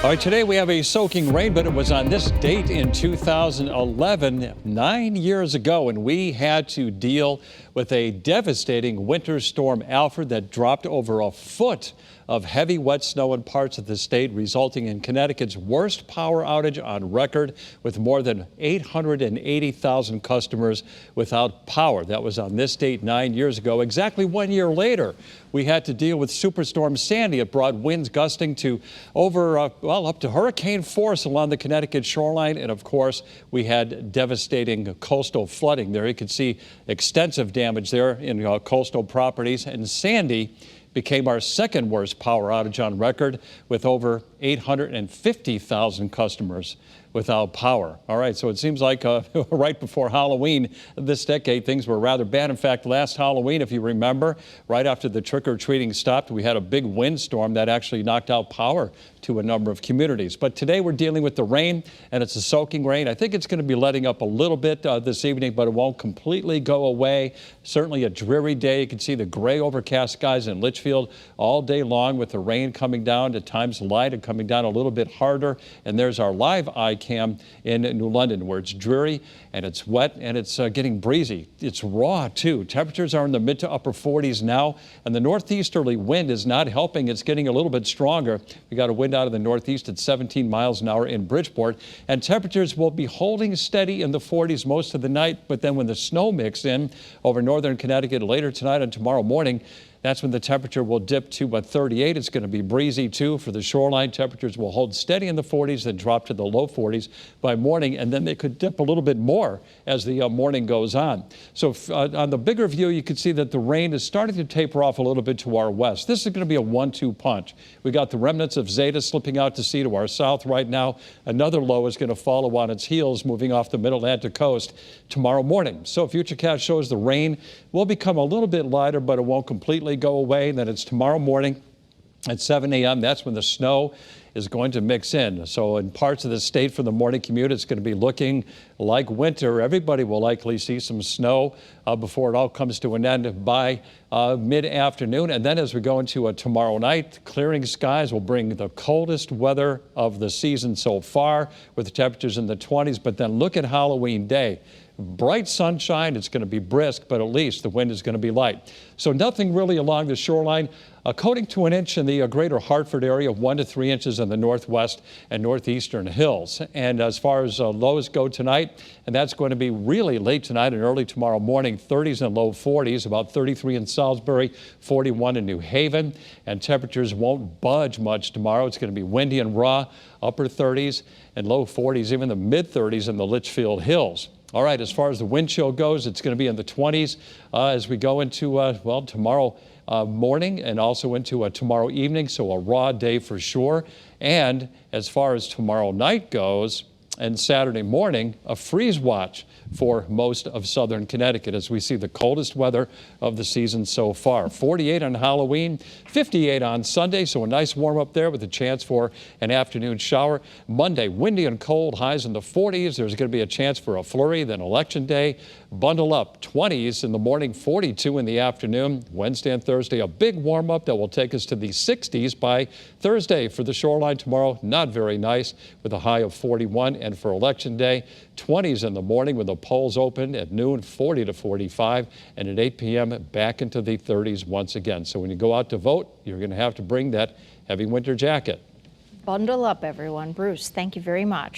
All right, today we have a soaking rain, but it was on this date in 2011, 9 years ago, and we had to deal with a devastating winter storm Alfred that dropped over a foot of heavy wet snow in parts of the state, resulting in Connecticut's worst power outage on record, with more than 880,000 customers without power. That was on this date 9 years ago. Exactly 1 year later, we had to deal with Superstorm Sandy. It brought winds gusting to up to hurricane force along the Connecticut shoreline. And of course, we had devastating coastal flooding there. You can see extensive damage there in coastal properties. And Sandy became our second worst power outage on record, with over 850,000 customers without power. All right, so it seems like right before Halloween this decade, things were rather bad. In fact, last Halloween, if you remember, right after the trick-or-treating stopped, we had a big windstorm that actually knocked out power to a number of communities. But today we're dealing with the rain, and it's a soaking rain. I think it's going to be letting up a little bit this evening, but it won't completely go away. Certainly a dreary day. You can see the gray overcast skies in Litchfield all day long, with the rain coming down, at times light and coming down a little bit harder. And there's our live eye cam in New London, where it's dreary and it's wet and it's getting breezy. It's raw too. Temperatures are in the mid to upper 40s now, and the northeasterly wind is not helping. It's getting a little bit stronger. We got a wind out of the northeast at 17 miles an hour in Bridgeport, and temperatures will be holding steady in the 40s most of the night. But then when the snow mixes in over northern Connecticut later tonight and tomorrow morning, that's when the temperature will dip to 38. It's going to be breezy too. For the shoreline, temperatures will hold steady in the 40s, then drop to the low 40s by morning, and then they could dip a little bit more as the morning goes on. So on the bigger view, you can see that the rain is starting to taper off a little bit to our west. This is going to be a 1-2 punch. We got the remnants of Zeta slipping out to sea to our south right now. Another low is going to follow on its heels, moving off the middle Atlantic coast tomorrow morning. So FutureCast shows the rain will become a little bit lighter, but it won't completely go away. And then it's tomorrow morning at 7 a.m. That's when the snow is going to mix in. So in parts of the state for the morning commute, it's going to be looking like winter. Everybody will likely see some snow before it all comes to an end by mid-afternoon. And then as we go into tomorrow night, clearing skies will bring the coldest weather of the season so far, with the temperatures in the 20s. But then look at Halloween Day. Bright sunshine, it's going to be brisk, but at least the wind is going to be light. So nothing really along the shoreline. Coating to an inch in the greater Hartford area, 1 to 3 inches in the northwest and northeastern hills. And as far as lows go tonight, and that's going to be really late tonight and early tomorrow morning, 30s and low 40s, about 33 in Salisbury, 41 in New Haven. And temperatures won't budge much tomorrow. It's going to be windy and raw, upper 30s and low 40s, even the mid 30s in the Litchfield hills. All right, as far as the wind chill goes, it's going to be in the 20s as we go into, tomorrow morning and also into tomorrow evening. So a raw day for sure. And as far as tomorrow night goes and Saturday morning, a freeze watch for most of southern Connecticut as we see the coldest weather of the season so far. 48 on Halloween, 58 on Sunday, so a nice warm up there with a chance for an afternoon shower. Monday, windy and cold, highs in the 40s. There's going to be a chance for a flurry. Then Election Day, bundle up, 20s in the morning, 42 in the afternoon. Wednesday and Thursday, a big warm up that will take us to the 60s by Thursday. For the shoreline tomorrow, not very nice, with a high of 41. And for Election Day, 20s in the morning with the polls open at noon, 40 to 45, and at 8 p.m. back into the 30s once again. So when you go out to vote, you're going to have to bring that heavy winter jacket. Bundle up, everyone. Bruce, thank you very much.